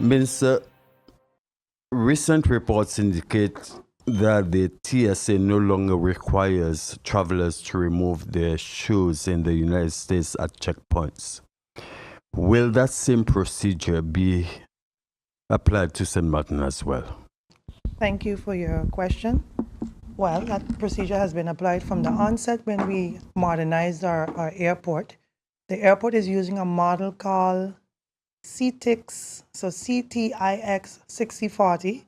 Minister, recent reports indicate that the TSA no longer requires travelers to remove their shoes in the United States at checkpoints. Will that same procedure be applied to St. Martin as well? Thank you for your question. Well, that procedure has been applied from the onset when we modernized our airport. The airport is using a model called CTIX, so CTIX 6040.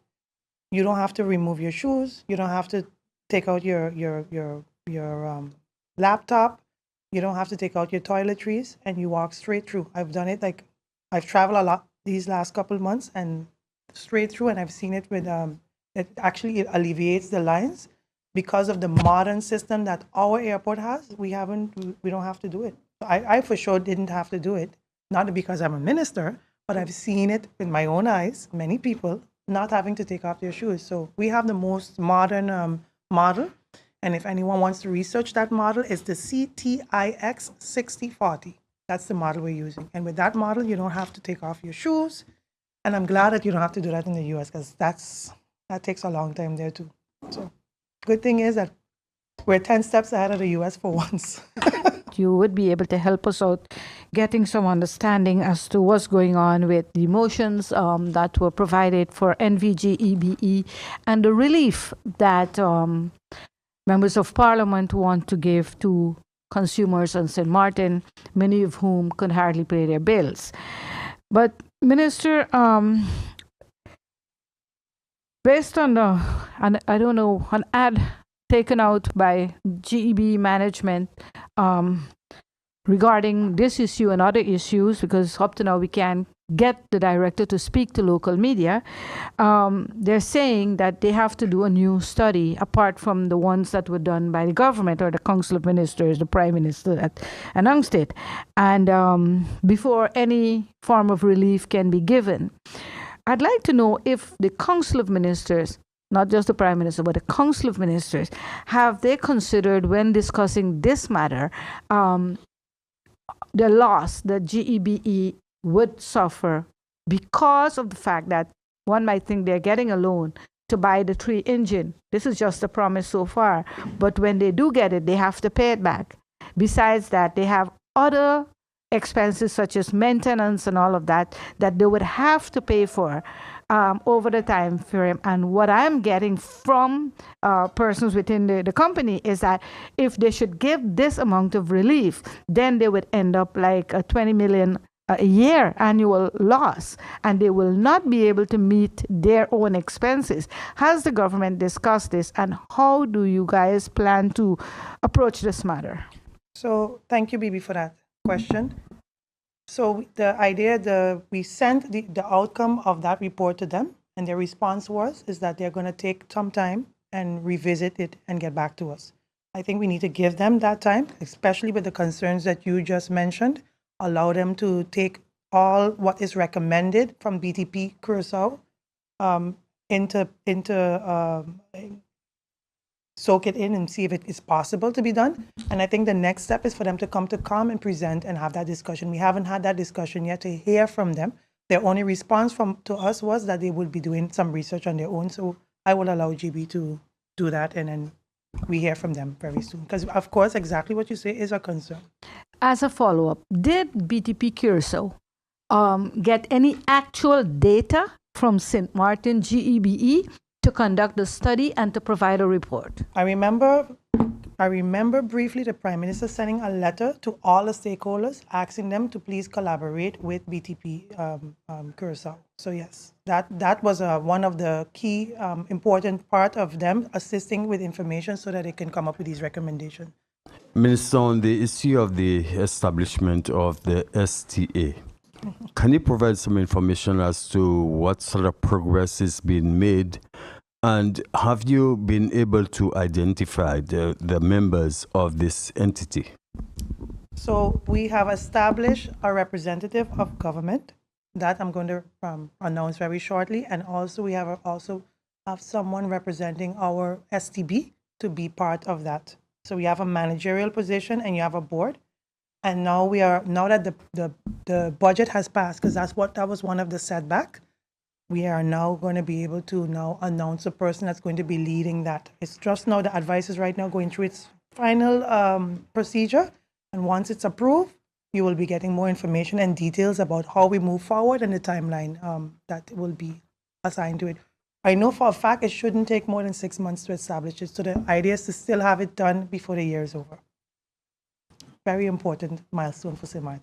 You don't have to remove your shoes. You don't have to take out your laptop. You don't have to take out your toiletries, and you walk straight through. I've done it. Like, I've traveled a lot these last couple of months, and straight through, and I've seen it with it alleviates the lines because of the modern system that our airport has. We don't have to do it. I for sure didn't have to do it, not because I'm a minister, but I've seen it with my own eyes, many people not having to take off their shoes. So we have the most modern model. And if anyone wants to research that model, it's the CTIX 6040. That's the model we're using. And with that model, you don't have to take off your shoes. And I'm glad that you don't have to do that in the US, because that takes a long time there too. So good thing is that we're 10 steps ahead of the US for once. You would be able to help us out getting some understanding as to what's going on with the motions that were provided for NVG-EBE and the relief that members of parliament want to give to consumers on St. Martin, many of whom could hardly pay their bills. But Minister, based on an ad taken out by GEB management regarding this issue and other issues, because up to now we can't get the director to speak to local media, they're saying that they have to do a new study apart from the ones that were done by the government or the Council of Ministers, the Prime Minister that announced it, and before any form of relief can be given. I'd like to know if the Council of Ministers, not just the Prime Minister, but the Council of Ministers, have they considered when discussing this matter the loss that GEBE would suffer because of the fact that one might think they're getting a loan to buy the 3 engine. This is just a promise so far, but when they do get it, they have to pay it back. Besides that, they have other expenses such as maintenance and all of that they would have to pay for over the time frame. And what I'm getting from persons within the company is that if they should give this amount of relief, then they would end up like a 20 million a year annual loss, and they will not be able to meet their own expenses. Has the government discussed this, and how do you guys plan to approach this matter? So thank you, Bibi, for that question. So the idea, we sent the outcome of that report to them, and their response is that they're going to take some time and revisit it and get back to us. I think we need to give them that time, especially with the concerns that you just mentioned. Allow them to take all what is recommended from BTP Curacao into soak it in and see if it is possible to be done. And I think the next step is for them to come and present and have that discussion. We haven't had that discussion yet to hear from them. Their only response to us was that they would be doing some research on their own. So I will allow GB to do that, and then we hear from them very soon. Because, of course, exactly what you say is a concern. As a follow-up, did BTP Curacao get any actual data from St. Martin GEBE to conduct the study and to provide a report? I remember briefly the Prime Minister sending a letter to all the stakeholders asking them to please collaborate with BTP Curacao. So yes, that was one of the key important part of them assisting with information so that they can come up with these recommendations. Minister, on the issue of the establishment of the STA, can you provide some information as to what sort of progress is being made? And have you been able to identify the members of this entity? So we have established a representative of government that I'm going to announce very shortly. And also we have someone representing our STB to be part of that. So we have a managerial position and you have a board. And now that the budget has passed, because that was one of the setbacks, we are now going to be able to now announce the person that's going to be leading that. It's just now the advice is right now going through its final procedure. And once it's approved, you will be getting more information and details about how we move forward and the timeline that will be assigned to it. I know for a fact it shouldn't take more than 6 months to establish it. So the idea is to still have it done before the year is over. Very important milestone for St. Martin.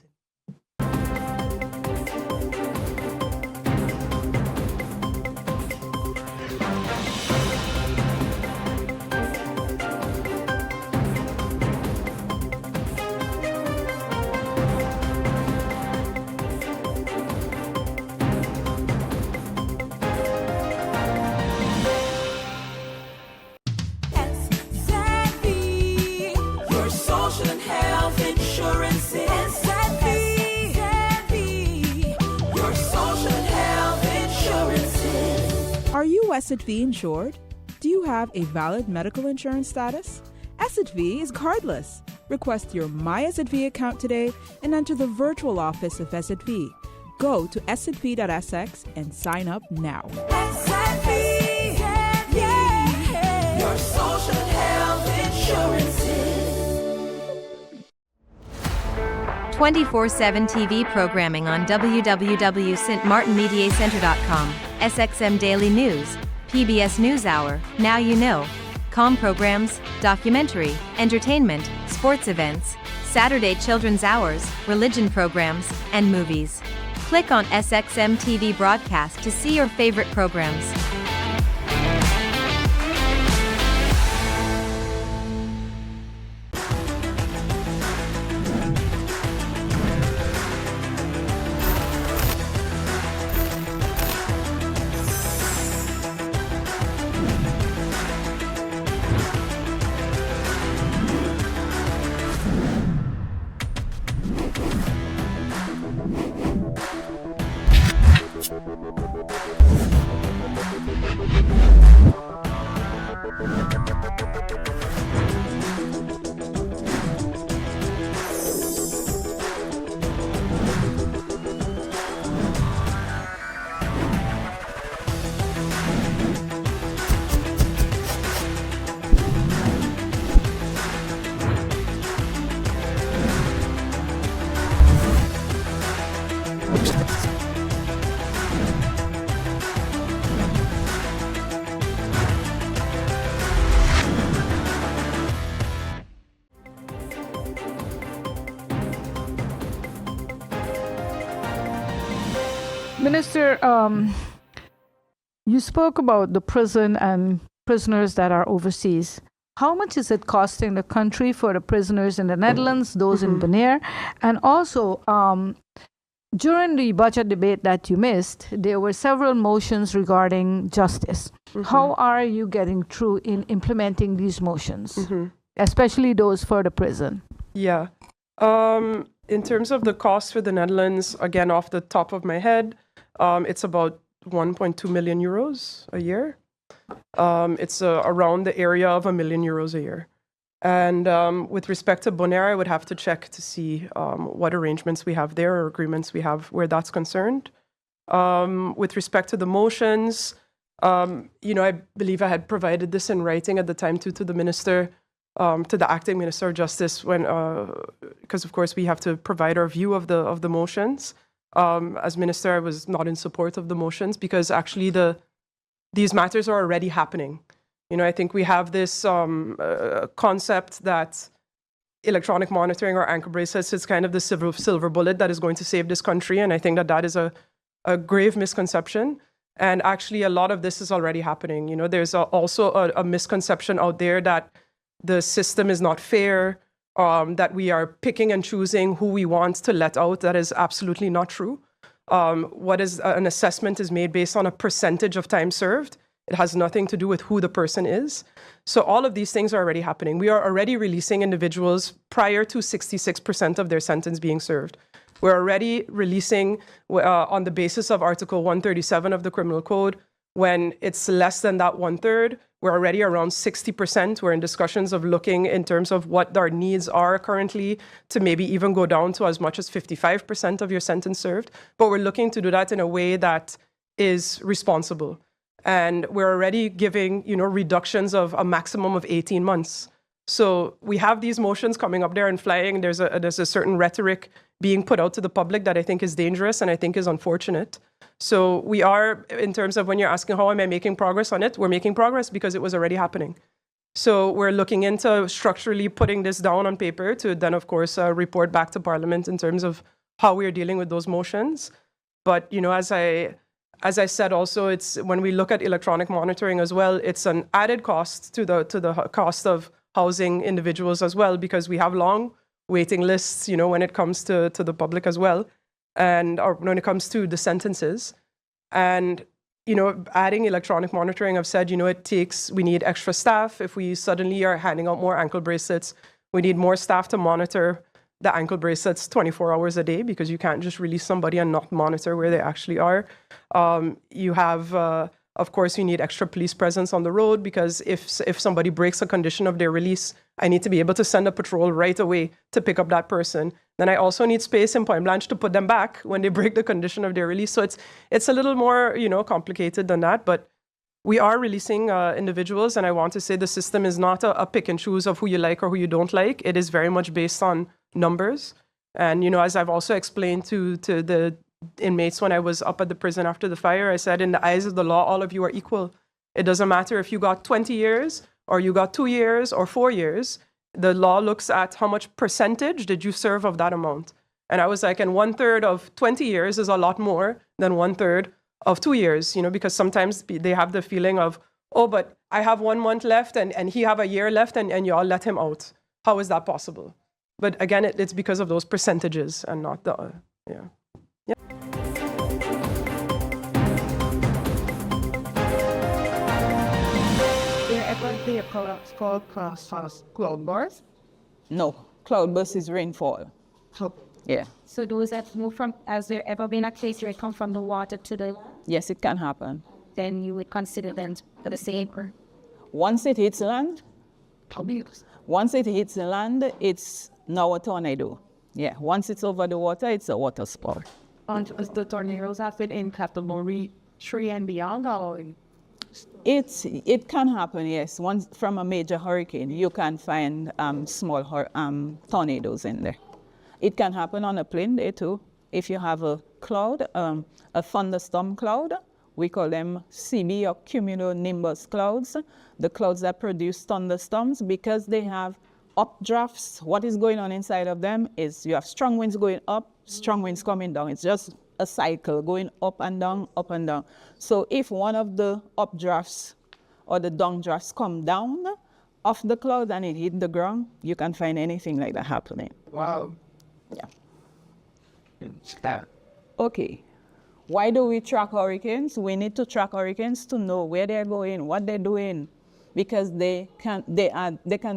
Are you SXM insured? Do you have a valid medical insurance status? SXM is cardless. Request your My SXM account today and enter the virtual office of SXM. Go to sxv.sx and sign up now. SXM, yeah. Your social health insurances. 24/7 TV programming on www.stmartinmediacenter.com, SXM Daily News, PBS NewsHour, Now You Know, Com programs, documentary, entertainment, sports events, Saturday children's hours, religion programs, and movies. Click on SXM TV broadcast to see your favorite programs. Minister, you spoke about the prison and prisoners that are overseas. How much is it costing the country for the prisoners in the Netherlands, those in Bonaire? And also, during the budget debate that you missed, there were several motions regarding justice. How are you getting through in implementing these motions, especially those for the prison? Yeah. In terms of the cost for the Netherlands, again, off the top of my head, it's about 1.2 million euros a year. It's around the area of €1 million a year. And with respect to Bonaire, I would have to check to see what arrangements we have there or agreements we have where that's concerned. With respect to the motions, I believe I had provided this in writing at the time to the minister, to the acting Minister of Justice, because of course we have to provide our view of the motions. As minister, I was not in support of the motions because actually these matters are already happening. I think we have this concept that electronic monitoring or anchor bracelets is kind of the silver bullet that is going to save this country, and I think that is a grave misconception. And actually, a lot of this is already happening. There's also a misconception out there that the system is not fair, that we are picking and choosing who we want to let out. That is absolutely not true. An assessment is made based on a percentage of time served. It has nothing to do with who the person is. So all of these things are already happening. We are already releasing individuals prior to 66% of their sentence being served. We're already releasing on the basis of Article 137 of the Criminal Code. When it's less than that 1/3, we're already around 60%. We're in discussions of looking in terms of what our needs are currently to maybe even go down to as much as 55% of your sentence served. But we're looking to do that in a way that is responsible. And we're already giving, reductions of a maximum of 18 months. So we have these motions coming up there and flying. There's a certain rhetoric being put out to the public that I think is dangerous and I think is unfortunate. So we are, in terms of when you're asking how am I making progress on it, we're making progress because it was already happening. So we're looking into structurally putting this down on paper to then, of course, report back to Parliament in terms of how we are dealing with those motions. But, as I said also, it's when we look at electronic monitoring as well, it's an added cost to the cost of housing individuals as well, because we have long waiting lists, when it comes to the public as well, or when it comes to the sentences. And, adding electronic monitoring, I've said, we need extra staff. If we suddenly are handing out more ankle bracelets, we need more staff to monitor the ankle bracelets 24 hours a day, because you can't just release somebody and not monitor where they actually are. You have, of course, you need extra police presence on the road, because if somebody breaks a condition of their release, I need to be able to send a patrol right away to pick up that person. Then I also need space in Point Blanche to put them back when they break the condition of their release. So it's a little more, complicated than that, but we are releasing individuals, and I want to say the system is not a pick and choose of who you like or who you don't like. It is very much based on numbers. And, as I've also explained to the inmates when I was up at the prison after the fire, I said, in the eyes of the law, all of you are equal. It doesn't matter if you got 20 years or you got 2 years or 4 years. The law looks at how much percentage did you serve of that amount. And I was like, and 1/3 of 20 years is a lot more than 1/3 of 2 years, because sometimes they have the feeling of, oh, but I have 1 month left and he have a year left and y'all let him out. How is that possible? But again, it's because of those percentages and not the, yeah. There ever be a product called cloudburst? No, cloudburst is rainfall. Yeah. So those that move from, has there ever been a case where it come from the water to the land? Yes, it can happen. Then you would consider them the same? Once it hits land, it's now a tornado. Yeah, once it's over the water, it's a water spout. The tornadoes have been in Category 3 and beyond, or? It can happen, yes. Once from a major hurricane, you can find small tornadoes in there. It can happen on a plain day too. If you have a cloud, a thunderstorm cloud, we call them CB or cumulonimbus clouds, the clouds that produce thunderstorms, because they have updrafts. What is going on inside of them is you have strong winds going up, strong winds coming down. It's just a cycle going up and down, up and down. So if one of the updrafts or the downdrafts come down off the cloud and it hit the ground, you can find anything like that happening. Wow. Yeah. Okay. Why do we track hurricanes? We need to track hurricanes to know where they're going, what they're doing, because they can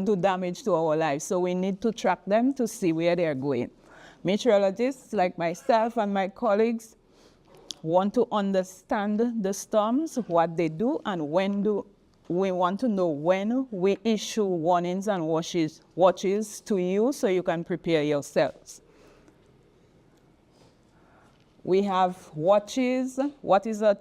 do damage to our lives. So we need to track them to see where they're going. Meteorologists like myself and my colleagues want to understand the storms, what they do, and we want to know when we issue warnings and watches to you so you can prepare yourselves. We have watches. What is a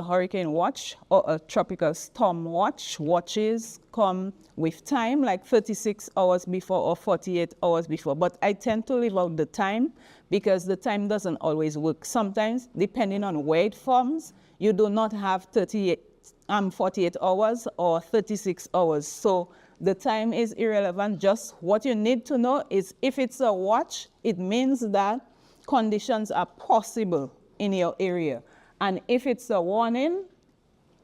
hurricane watch or a tropical storm watch? Watches come with time, like 36 hours before or 48 hours before. But I tend to leave out the time because the time doesn't always work. Sometimes, depending on where it forms, you do not have 48 hours or 36 hours. So the time is irrelevant. Just what you need to know is if it's a watch, it means that conditions are possible in your area. And if it's a warning,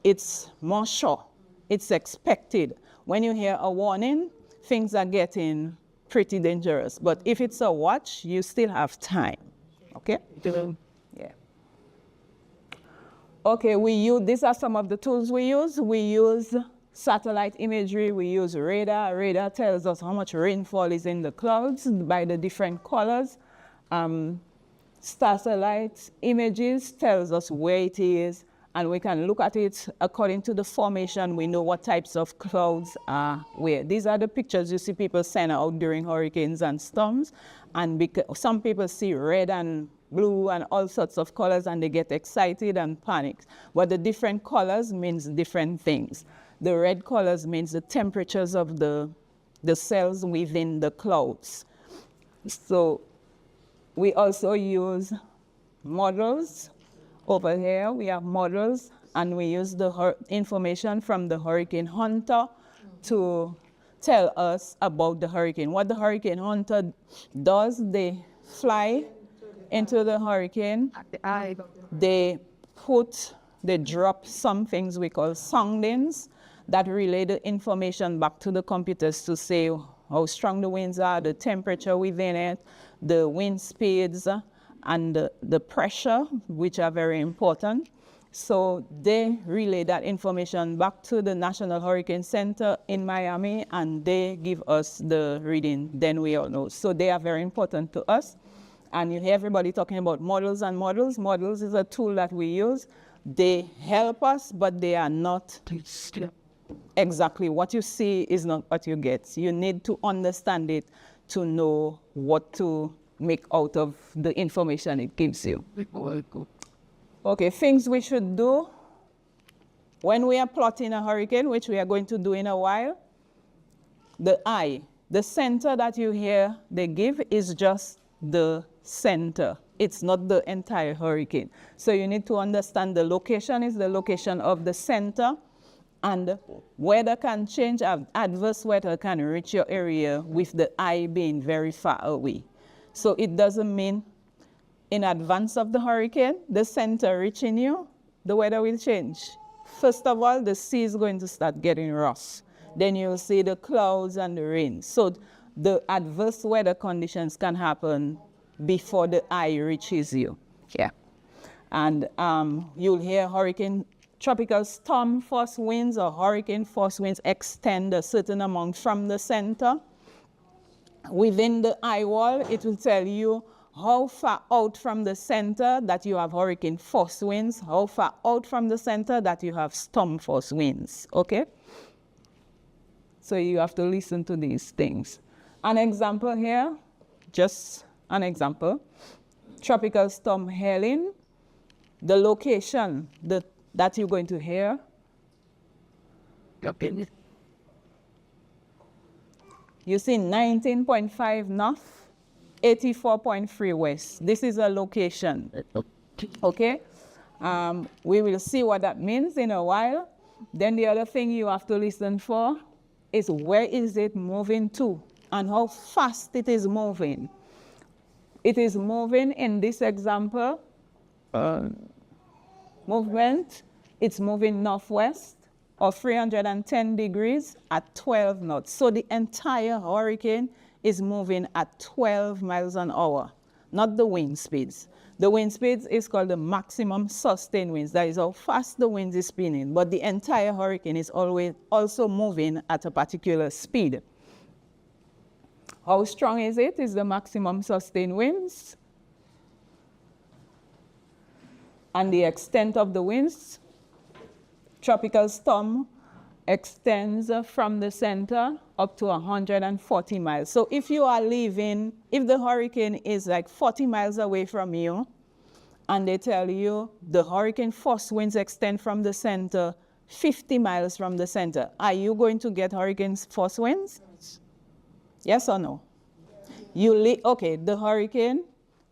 it's more sure. It's expected. When you hear a warning, things are getting pretty dangerous. But if it's a watch, you still have time. Okay? Yeah. Okay, these are some of the tools we use. We use satellite imagery. We use radar. Radar tells us how much rainfall is in the clouds by the different colors. Satellite images tells us where it is, and we can look at it according to the formation. We know what types of clouds are where. These are the pictures you see people send out during hurricanes and storms, and some people see red and blue and all sorts of colors, and they get excited and panic. But the different colors means different things. The red colors means the temperatures of the cells within the clouds. So we also use models. Over here we have models, and we use the information from the Hurricane Hunter to tell us about the hurricane. What the Hurricane Hunter does, they fly into the hurricane, they drop some things we call soundings that relay the information back to the computers to say how strong the winds are, the temperature within it, the wind speeds, and the pressure, which are very important. So they relay that information back to the National Hurricane Center in Miami, and they give us the reading. Then we all know. So they are very important to us. And you hear everybody talking about models and models. Models is a tool that we use. They help us, but they are not exactly what you see is not what you get. You need to understand it to know what to make out of the information it gives you. Okay, things we should do when we are plotting a hurricane, which we are going to do in a while. The eye, the center that you hear they give is just the center. It's not the entire hurricane. So you need to understand the location is the location of the center, and weather can change. Adverse weather can reach your area with the eye being very far away. So it doesn't mean in advance of the hurricane, the center reaching you, the weather will change. First of all, the sea is going to start getting rough. Then you'll see the clouds and the rain. So the adverse weather conditions can happen before the eye reaches you. Yeah. And you'll hear tropical storm force winds or hurricane force winds extend a certain amount from the center. Within the eye wall, it will tell you how far out from the center that you have hurricane force winds, how far out from the center that you have storm force winds, okay? So you have to listen to these things. An example here, just an example. Tropical storm Helen, the location that you're going to hear. You see 19.5 north, 84.3 west. This is a location, okay? We will see what that means in a while. Then the other thing you have to listen for is where is it moving to and how fast it is moving. It is moving in this example, movement, it's moving northwest or 310 degrees at 12 knots. So the entire hurricane is moving at 12 miles an hour, not the wind speeds. The wind speeds is called the maximum sustained winds. That is how fast the wind is spinning. But the entire hurricane is always also moving at a particular speed. How strong is it? Is the maximum sustained winds. And the extent of the winds. Tropical storm extends from the center up to 140 miles. So if you are leaving, if the hurricane is like 40 miles away from you, and they tell you the hurricane force winds extend from the center 50 miles from the center, are you going to get hurricane force winds? Yes or no? Okay, the hurricane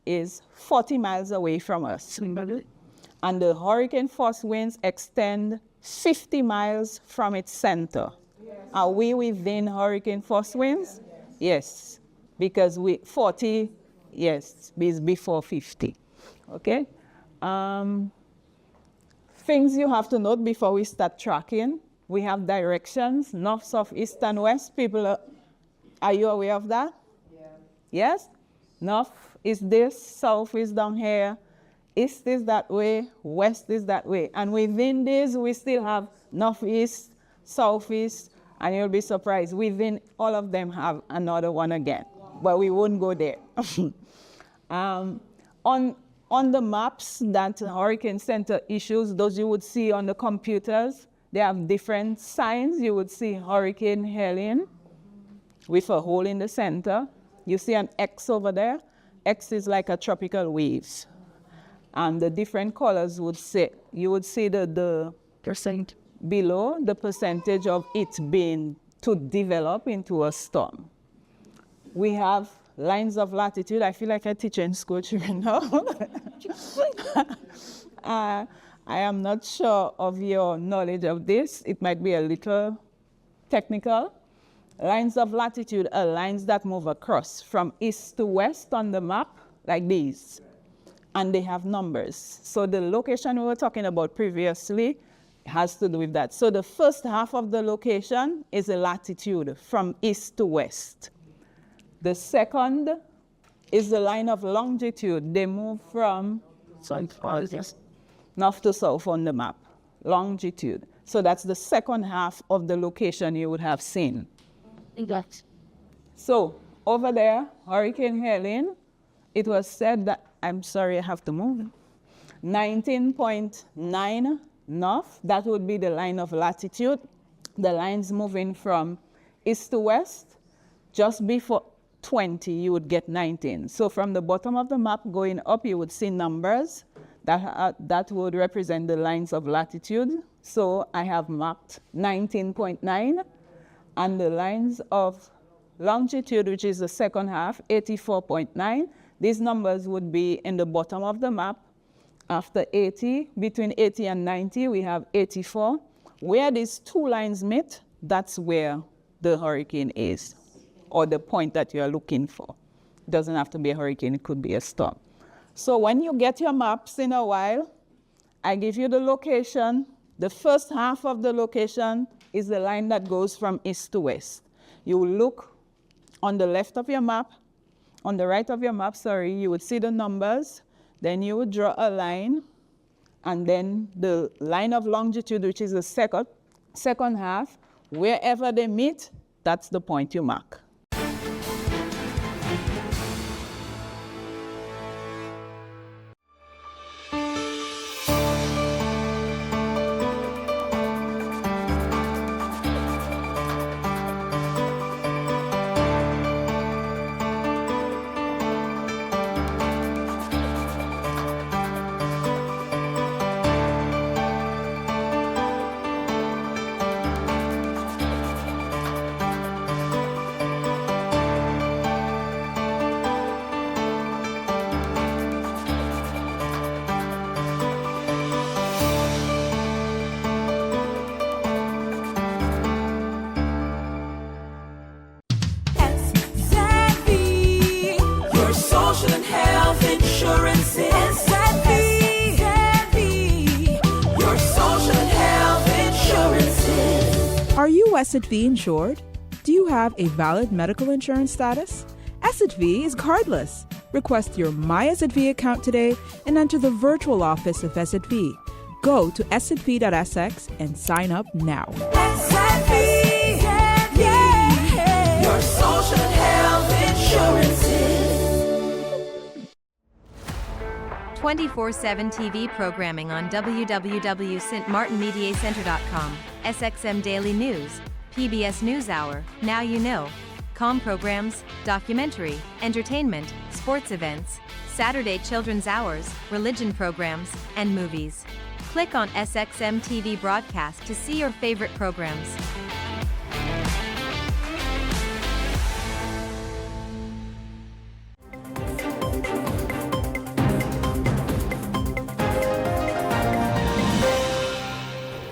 is 40 miles away from us. And the hurricane force winds extend 50 miles from its center. Yes. Are we within hurricane force winds? Yes, because 40, yes, is before 50. Okay? Things you have to note before we start tracking. We have directions, north, south, east, and west. People, are you aware of that? Yeah. Yes? North is this, south is down here. East is that way, west is that way. And within this, we still have northeast, southeast, and you'll be surprised. Within all of them have another one again, but we won't go there. On the maps that Hurricane Center issues, those you would see on the computers, they have different signs. You would see Hurricane Helene with a hole in the center. You see an X over there. X is like a tropical waves. And the different colors would say, you would see the percent below the percentage of it being to develop into a storm. We have lines of latitude. I feel like I teach in school children now. I am not sure of your knowledge of this. It might be a little technical. Lines of latitude are lines that move across from east to west on the map, like these. And they have numbers. So the location we were talking about previously has to do with that. So the first half of the location is a latitude from east to west. The second is the line of longitude. They move from north to south on the map, longitude. So that's the second half of the location you would have seen. So over there, Hurricane Helene, it was said that, I'm sorry, I have to move, 19.9 north, that would be the line of latitude. The lines moving from east to west, just before 20, you would get 19. So from the bottom of the map going up, you would see numbers that would represent the lines of latitude. So I have mapped 19.9, and the lines of longitude, which is the second half, 84.9. These numbers would be in the bottom of the map. After 80, between 80 and 90, we have 84. Where these two lines meet, that's where the hurricane is, or the point that you're looking for. It doesn't have to be a hurricane, it could be a storm. So when you get your maps in a while, I give you the location. The first half of the location is the line that goes from east to west. You will look on the left of your map, on the right of your map, sorry, you would see the numbers. Then you would draw a line, and then the line of longitude, which is the second half, wherever they meet, that's the point you mark. Are you SXV insured? Do you have a valid medical insurance status? SXV is cardless. Request your My SXV account today and enter the virtual office of SXV. Go to sxv.sx and sign up now. SXV, yeah, your social health insurances. 24/7 TV programming on www.stmartinmediacenter.com, SXM Daily News, PBS NewsHour, Now You Know, Com programs, documentary, entertainment, sports events, Saturday children's hours, religion programs, and movies. Click on SXM TV broadcast to see your favorite programs.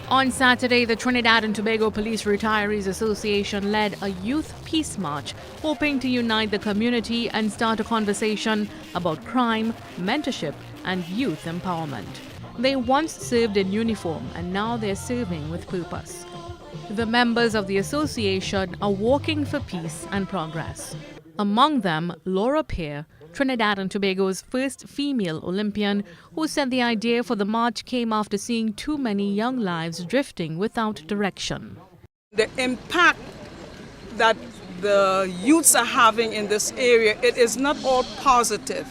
On Saturday, the Trinidad and Tobago Police Retirees Association led a youth peace march, hoping to unite the community and start a conversation about crime, mentorship, and youth empowerment. They once served in uniform, and now they're serving with purpose. The members of the association are working for peace and progress. Among them, Laura Peer, Trinidad and Tobago's first female Olympian, who said the idea for the march came after seeing too many young lives drifting without direction. The impact that the youths are having in this area, it is not all positive.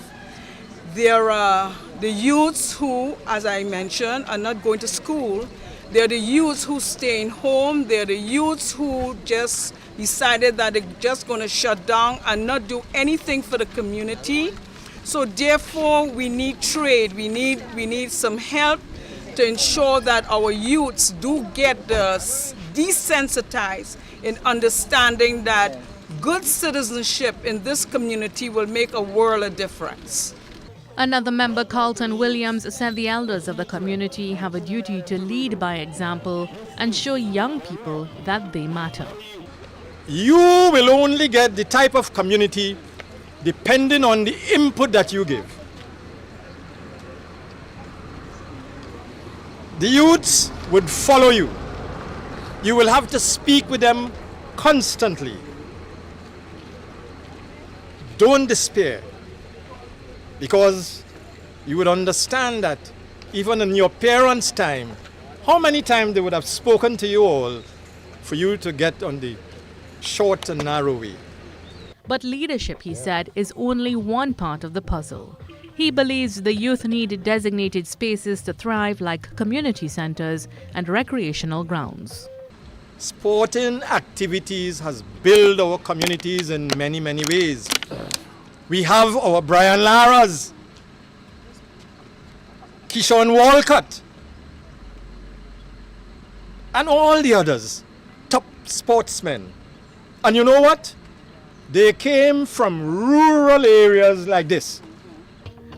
There are the youths who, as I mentioned, are not going to school. There are the youths who staying home. There are the youths who just decided that they're just going to shut down and not do anything for the community. So therefore, we need trade. We need some help to ensure that our youths do get desensitized in understanding that good citizenship in this community will make a world of difference. Another member, Carlton Williams, said the elders of the community have a duty to lead by example and show young people that they matter. You will only get the type of community depending on the input that you give. The youths would follow you. You will have to speak with them constantly. Don't despair, because you would understand that even in your parents' time, how many times they would have spoken to you all for you to get on the short and narrow way. But leadership, he said, is only one part of the puzzle. He believes the youth need designated spaces to thrive, like community centers and recreational grounds. Sporting activities has built our communities in many, many ways. We have our Brian Laras, Keyshawn Walcott, and all the others, top sportsmen. And you know what? They came from rural areas like this.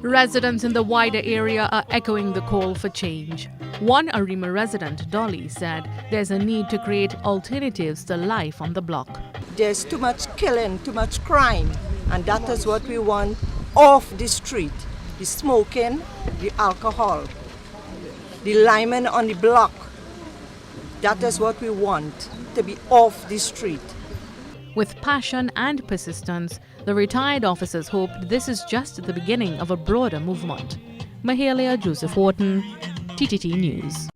Residents in the wider area are echoing the call for change. One Arima resident, Dolly, said there's a need to create alternatives to life on the block. There's too much killing, too much crime, and that is what we want off the street. The smoking, the alcohol, the linemen on the block. That is what we want, to be off the street. With passion and persistence, the retired officers hope this is just the beginning of a broader movement. Mahalia Joseph Wharton, TTT News.